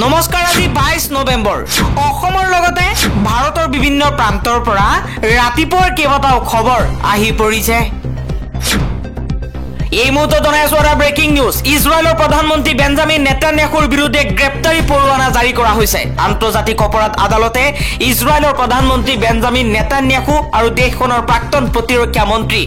নমস্কাৰ, আজি 22 নৱেম্বৰ। অসমৰ লগতে ভাৰতৰ বিভিন্ন প্ৰান্তৰ পৰা ৰাতিপুৱাৰ কেইবাটাও খবৰ আহি পৰিছে। এই মুহূৰ্তত জনাই আছো এটা ব্ৰেকিং নিউজ। ইজৰাইলৰ প্ৰধানমন্ত্ৰী বেঞ্জামিন নেতান্যাহুৰ বিৰুদ্ধে গ্ৰেপ্তাৰী পৰোৱানা জাৰি কৰা হৈছে। আন্তৰ্জাতিক অপৰাধ আদালতে ইজৰাইলৰ প্ৰধানমন্ত্ৰী বেঞ্জামিন নেতান্যাহু আৰু দেশখনৰ প্ৰাক্তন প্ৰতিৰক্ষা মন্ত্ৰী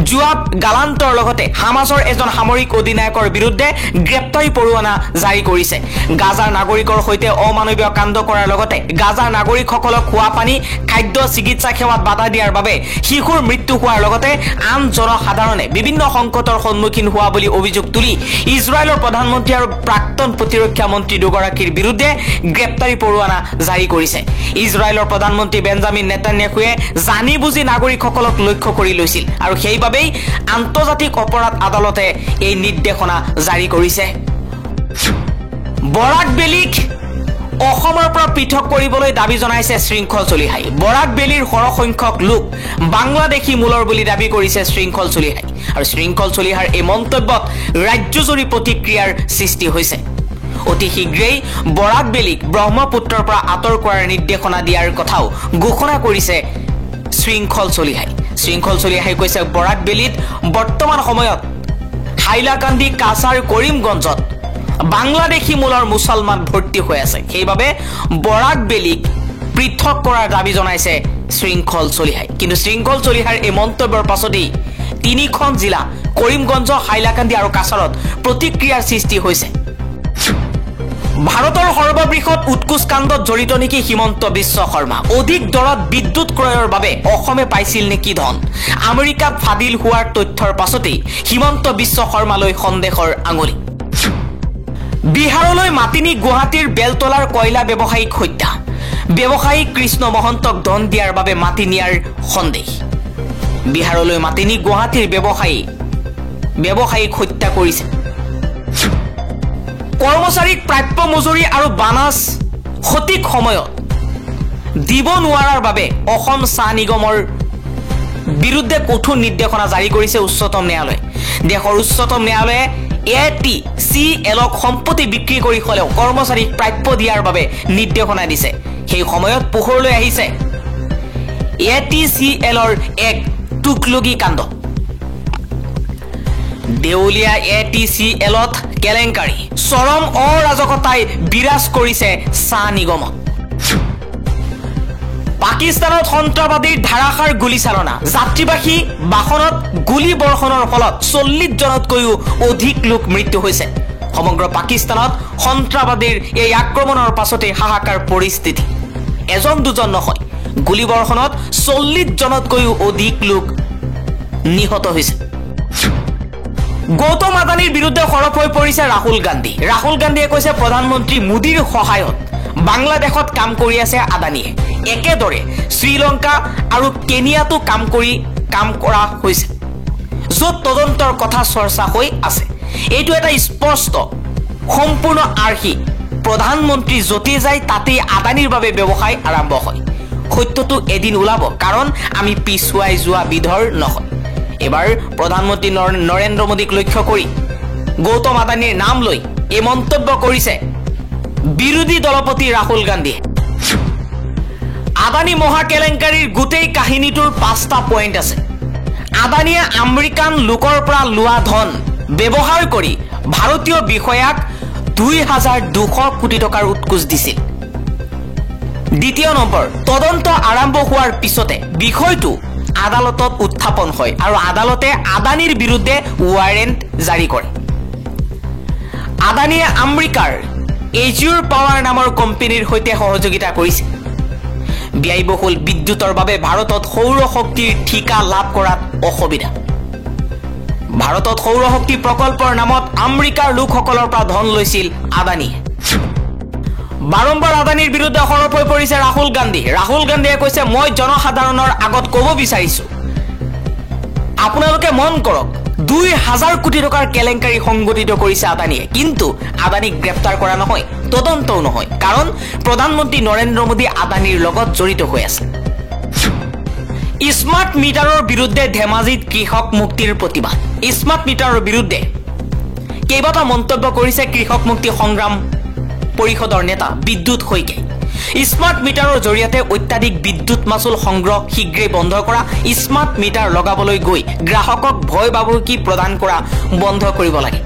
যোৱাব গালান্টৰ লগতে হামাছৰ এজন সামৰিক অধিনায়কৰ বিৰুদ্ধে গ্ৰেপ্তাৰী পৰোৱানা জাৰি কৰিছে। গাজাৰ নাগৰিকৰ সৈতে অমানৱীয় কাণ্ড কৰাৰ লগতে গাজাৰ নাগৰিকসকলক খোৱা পানী, খাদ্য, চিকিৎসা সেৱাত বাধা দিয়াৰ বাবে শিশুৰ মৃত্যু হোৱাৰ লগতে আন জনসাধাৰণে বিভিন্ন সংকটৰ সন্মুখীন হোৱা বুলি অভিযোগ তুলি ইজৰাইলৰ প্ৰধানমন্ত্ৰী আৰু প্ৰাক্তন প্ৰতিৰক্ষা মন্ত্ৰী দুগৰাকীৰ বিৰুদ্ধে গ্ৰেপ্তাৰী পৰোৱানা জাৰি কৰিছে। ইজৰাইলৰ প্ৰধানমন্ত্ৰী বেঞ্জামিন নেতান্যাহুৱে জানি বুজি নাগৰিকসকলক লক্ষ্য কৰি লৈছিল আৰু সেইবাবেই আন্তৰ্জাতিক অপৰাধ আদালতে এই নিৰ্দেশনা জাৰি কৰিছে। বৰাক বেলীক অসমৰ পৰা পৃথক কৰিবলৈ দাবী জনাইছে শৃংখল চলিহাই। বৰাক বেলীৰ সৰহসংখ্যক লোক বাংলাদেশী মূলৰ বুলি দাবী কৰিছে শৃংখল চলিহাই আৰু শৃংখল চলিহাৰ এই মন্তব্যত ৰাজ্যজুৰি প্ৰতিক্ৰিয়াৰ সৃষ্টি হৈছে। অতি শীঘ্ৰেই বৰাক বেলীক ব্ৰহ্মপুত্ৰৰ পৰা আঁতৰ কৰাৰ নিৰ্দেশনা দিয়াৰ কথাও ঘোষণা কৰিছে শৃংখল চলিহাই। শৃংখল চলিহাই কৈছে, বৰাক বেলীত বৰ্তমান সময়ত হাইলাকান্দি, কাছাৰ, কৰিমগঞ্জত বাংলাদেশী মূলৰ মুছলমান ভৰ্তি হৈ আছে। সেইবাবে বৰাক বেলীক পৃথক কৰাৰ দাবী জনাইছে শৃংখল চলিহাই। কিন্তু শৃংখল চলিহাৰ এই মন্তব্যৰ পাছতেই তিনিখন জিলা কৰিমগঞ্জ, হাইলাকান্দি আৰু কাছাৰত প্ৰতিক্ৰিয়াৰ সৃষ্টি হৈছে। ভাৰতৰ সৰ্ববৃহৎ উৎকোচ কাণ্ডত জড়িত নেকি হিমন্ত বিশ্ব শৰ্মা? অধিক দৰত বিদ্যুৎ ক্ৰয়ৰ বাবে অসমে পাইছিল নেকি ধন? আমেৰিকাত ফাদিল হোৱাৰ তথ্যৰ পাছতেই হিমন্ত বিশ্ব শৰ্মালৈ সন্দেহৰ আঙুলি। বিহাৰলৈ মাতি নি গুৱাহাটীৰ বেলতলাৰ কয়লা ব্যৱসায়ীক হত্যা। ব্যৱসায়ী কৃষ্ণ মহন্তক ধন দিয়াৰ বাবে মাতি নিয়াৰ সন্দেহ। বিহাৰলৈ মাতি নি গুৱাহাটীৰ ব্যৱসায়ীক হত্যা কৰিছে। কৰ্মচাৰীক প্ৰাপ্য মজুৰি আৰু বানাছ সঠিক সময়ত দিব নোৱাৰাৰ বাবে অসম চাহ নিগমৰ বিৰুদ্ধে কঠোৰ নিৰ্দেশনা জাৰি কৰিছে উচ্চতম ন্যায়ালয়ে। দেশৰ উচ্চতম ন্যায়ালয়ে ATCLক সম্পত্তি বিক্ৰী কৰি হলেও কৰ্মচাৰীক প্ৰাপ্য দিয়াৰ বাবে নিৰ্দেশনা দিছে। সেই সময়ত পোহৰলৈ আহিছে ATCLৰ এক টুকলুগী কাণ্ড। দেউলীয়া ATCLত কেলেংকাৰী, চৰম অৰাজকতাই বিৰাজ কৰিছে চাহ নিগমত। পাকিস্তানত সন্ত্ৰাসবাদীৰ ধাৰাসাৰ গুলীচালনা, যাত্ৰীবাহী বাহনত গুলী বৰ্ষণৰ ফলত 40 জনতকৈও অধিক লোক মৃত্যু হৈছে। সমগ্ৰ পাকিস্তানত সন্ত্ৰাসবাদীৰ এই আক্ৰমণৰ পাছতে হাহাকাৰ পৰিস্থিতি। এজন দুজন নহয়, গুলীবৰ্ষণত 40 জনতকৈও অধিক লোক নিহত হৈছে। গৌতম আদানীৰ বিৰুদ্ধে সৰব হৈ পৰিছে ৰাহুল গান্ধী। ৰাহুল গান্ধীয়ে কৈছে, প্ৰধানমন্ত্ৰী মোদীৰ সহায়ত বাংলাদেশত কাম কৰি আছে আদানীয়ে। একেদৰে শ্ৰীলংকা আৰু কেনিয়াতো কাম কৰা হৈছে, য'ত তদন্তৰ কথা চৰ্চা হৈ আছে। এইটো এটা স্পষ্ট সম্পূৰ্ণ আৰ্হি। প্ৰধানমন্ত্ৰী য'তে যায় তাতেই আদানীৰ বাবে ব্যৱসায় আৰম্ভ হয়। সত্যটো এদিন ওলাব, কাৰণ আমি পিছুৱাই যোৱা বিধৰ নহয়। এবাৰ প্ৰধানমন্ত্ৰী নৰেন্দ্ৰ মোদীক লক্ষ্য কৰি গৌতম আদানীৰ নাম লৈ এই মন্তব্য কৰিছে বিৰোধী দলপতি ৰাহুল গান্ধীয়ে। আদানী মহা কেলেংকাৰীৰ গোটেই কাহিনীটোৰ 5টা পইণ্ট আছে। আদানীয়ে আমেৰিকান লোকৰ পৰা লোৱা ধন ব্যৱহাৰ কৰি ভাৰতীয় বিষয়াক 2200 কোটি টকাৰ উৎকোচ দিছিল। দ্বিতীয় নম্বৰ, তদন্ত আৰম্ভ হোৱাৰ পিছতে বিষয়টো আদালতত উত্থাপন হয় আৰু আদালতে আদানীৰ বিৰুদ্ধে ৱাৰেণ্ট জাৰি কৰে। আদানীয়ে আমেৰিকাৰ এজিউৰ পাৱাৰ নামৰ কোম্পানীৰ সৈতে সহযোগিতা কৰিছে। ব্যয়বহুল বিদ্যুতৰ বাবে ভাৰতত সৌৰ শক্তিৰ ঠিকা লাভ কৰাত অসুবিধা। ভাৰতত সৌৰ শক্তি প্ৰকল্পৰ নামত আমেৰিকাৰ লোকসকলৰ পৰা ধন লৈছিল আদানীয়ে। বাৰম্বাৰ আদানীৰ বিৰুদ্ধে সৰব হৈ পৰিছে ৰাহুল গান্ধী। ৰাহুল গান্ধীয়ে কৈছে, মই জনসাধাৰণৰ আগত ক'ব বিচাৰিছো, আপোনালোকে মন কৰক, 2000 কোটি টকাৰ কেলেংকাৰী সংগঠিত কৰিছে আদানীয়ে। কিন্তু আদানীক গ্ৰেপ্তাৰ কৰা নহয়, তদন্তও নহয়, কাৰণ প্ৰধানমন্ত্ৰী নৰেন্দ্ৰ মোদী আদানীৰ লগত জড়িত হৈ আছে। স্মাৰ্ট মিটাৰৰ বিৰুদ্ধে ধেমাজিত কৃষক মুক্তিৰ প্ৰতিবাদ। স্মাৰ্ট মিটাৰৰ বিৰুদ্ধে কেইবাটা মন্তব্য কৰিছে কৃষক মুক্তি সংগ্ৰাম পৰিষদৰ নেতা বিদ্যুৎ শইকীয়াই স্মাৰ্ট মিটাৰৰ জৰিয়তে অত্যাধিক বিদ্যুৎ মাচুল সংগ্ৰহ শীঘ্ৰেই বন্ধ কৰা, স্মাৰ্ট মিটাৰ লগাবলৈ গৈ গ্ৰাহকক ভয় ভাবুকি প্ৰদান কৰা বন্ধ কৰিব লাগে।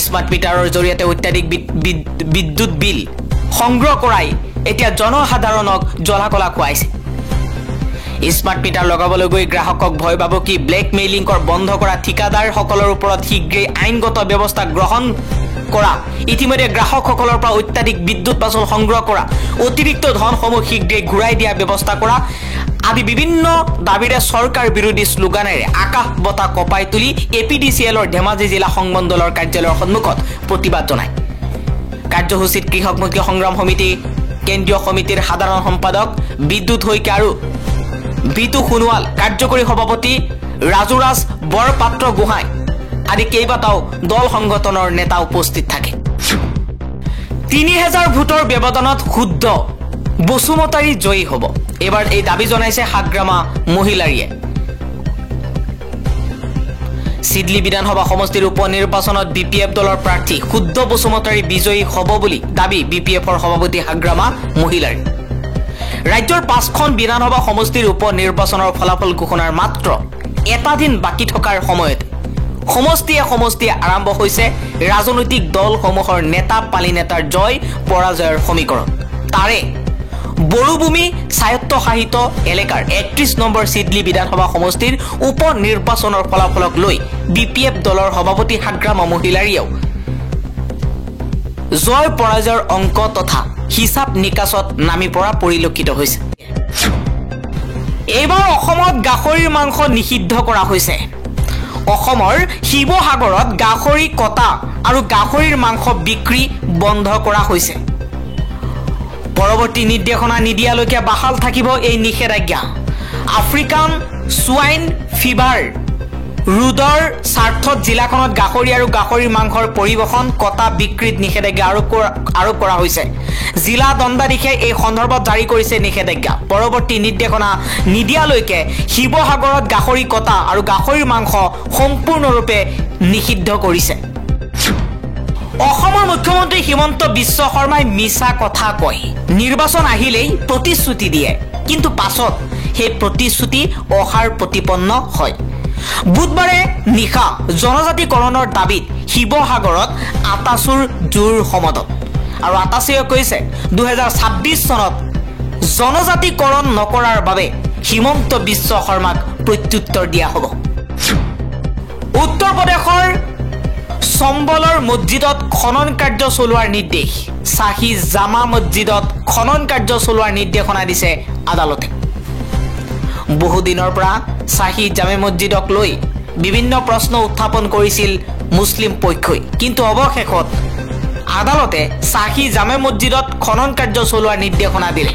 স্মাৰ্ট মিটাৰৰ জৰিয়তে অত্যাধিক বিদ্যুৎ বিল সংগ্ৰহ কৰাই এতিয়া জনসাধাৰণক জ্বলা-কলা খুৱাইছে। স্মাৰ্ট মিটাৰ লগাবলৈ গৈ গ্ৰাহকক ভয় ভাবুকি ব্লেকমেইলিংৰ বন্ধ কৰা, ঠিকাদাৰসকলৰ ওপৰত শীঘ্ৰেই আইনগত ব্যৱস্থা গ্ৰহণ কৰা, ইতিমধ্যে গ্ৰাহকসকলৰ পৰা অত্যাধিক বিদ্যুৎ মাচুল সংগ্ৰহ কৰা, অতিৰিক্ত ধনসমূহ শীঘ্ৰেই ঘূৰাই দিয়া ব্যৱস্থা কৰা আদি বিভিন্ন দাবীৰে চৰকাৰ বিৰোধী শ্লোগানেৰে আকাশ বতা কপাই তুলি APDCLৰ ধেমাজি জিলা সংমণ্ডলৰ কাৰ্যালয়ৰ সন্মুখত প্ৰতিবাদ জনায়। কাৰ্যসূচীত কৃষক মুক্তি সংগ্ৰাম সমিতি কেন্দ্ৰীয় সমিতিৰ সাধাৰণ সম্পাদক বিদ্যুৎ শইকীয়া আৰু বিতু সোণোৱাল, কাৰ্যকৰী সভাপতি ৰাজুৰাজ বৰপাত্ৰ গোহাঁই আদি কেইবাটাও দল সংগঠনৰ নেতা উপস্থিত থাকে। ৩০০০ ভোটৰ ব্যৱধানত শুদ্ধ বসুমতাৰী জয়ী হ'ব, এবাৰ এই দাবী জনাইছে হাগ্ৰামা মহিলাৰীয়ে। চিডলি বিধানসভা সমষ্টিৰ উপ নিৰ্বাচনত BPF দলৰ প্ৰাৰ্থী শুদ্ধ বসুমতাৰী বিজয়ী হ'ব বুলি দাবী BPFৰ সভাপতি হাগ্ৰামা মহিলাৰী। ৰাজ্যৰ ৫খন বিধানসভা সমষ্টিৰ উপ নিৰ্বাচনৰ ফলাফল ঘোষণাৰ মাত্ৰ এটা দিন বাকী থকাৰ সময়তে সমষ্টিয়ে আৰম্ভ হৈছে ৰাজনৈতিক দলসমূহৰ নেতা পালি নেতাৰ জয় পৰাজয়ৰ সমীকৰণ। তাৰে বড়োভূমি স্বায়ত্তশাসিত এলেকাৰ ৩১ নম্বৰ চিডলি বিধানসভা সমষ্টিৰ উপ নিৰ্বাচনৰ ফলাফলক লৈ BPF দলৰ সভাপতি হাগ্ৰামা মহিলাৰীয়েও জয় পৰাজয়ৰ অংক তথা হিচাপ নিকাচত নামি পৰা পৰিলক্ষিত হৈছে। এইবাৰ অসমত গাহৰিৰ মাংস নিষিদ্ধ কৰা হৈছে। অসমৰ শিৱসাগৰত গাহৰি কটা আৰু গাহৰিৰ মাংস বিক্ৰী বন্ধ কৰা হৈছে। পৰৱৰ্তী নিৰ্দেশনা নিদিয়ালৈকে বাহাল থাকিব এই নিষেধাজ্ঞা। আফ্ৰিকান সোৱাইন ফিভাৰ ৰোধৰ স্বাৰ্থত জিলাখনত গাহৰি আৰু গাহৰিৰ মাংসৰ পৰিবহণ কটা বিক্ৰীত নিষেধাজ্ঞা আৰোপ কৰা হৈছে। জিলা দণ্ডাধীশে এই সন্দৰ্ভত জাৰি কৰিছে নিষেধাজ্ঞা। পৰৱৰ্তী নিৰ্দেশনা নিদিয়ালৈকে শিৱসাগৰত গাহৰি কটা আৰু গাহৰিৰ মাংস সম্পূৰ্ণৰূপে নিষিদ্ধ কৰিছে। অসমৰ মুখ্যমন্ত্ৰী হিমন্ত বিশ্ব শৰ্মাই মিছা কথা কয়, নিৰ্বাচন আহিলেই প্ৰতিশ্ৰুতি দিয়ে, কিন্তু পাছত সেই প্ৰতিশ্ৰুতি অহাৰ প্ৰতিপন্ন হয়। বুধবাৰে নিশা জনজাতিকৰণৰ দাবীত শিৱসাগৰত আটাচুৰ জোৰ সমদল, আৰু আটাচুৱে কৈছে ২০২৬ চনত জনজাতিকৰণ নকৰাৰ বাবে হিমন্ত বিশ্ব শৰ্মাক প্ৰত্যুত্তৰ দিয়া হ'ব। উত্তৰ প্ৰদেশৰ চম্বলৰ মছজিদত খনন কাৰ্য চলোৱাৰ নিৰ্দেশ, শ্বাহী জামা মছজিদত খনন কাৰ্য চলোৱাৰ নিৰ্দেশনা দিছে আদালতে। বহুদিনৰ পৰা শ্বাহী জামে মছজিদক লৈ বিভিন্ন প্ৰশ্ন উত্থাপন কৰিছিল মুছলিম পক্ষই, কিন্তু অৱশেষত আদালতে শ্বাহী জামে মছজিদত খনন কাৰ্য চলোৱাৰ নিৰ্দেশনা দিলে।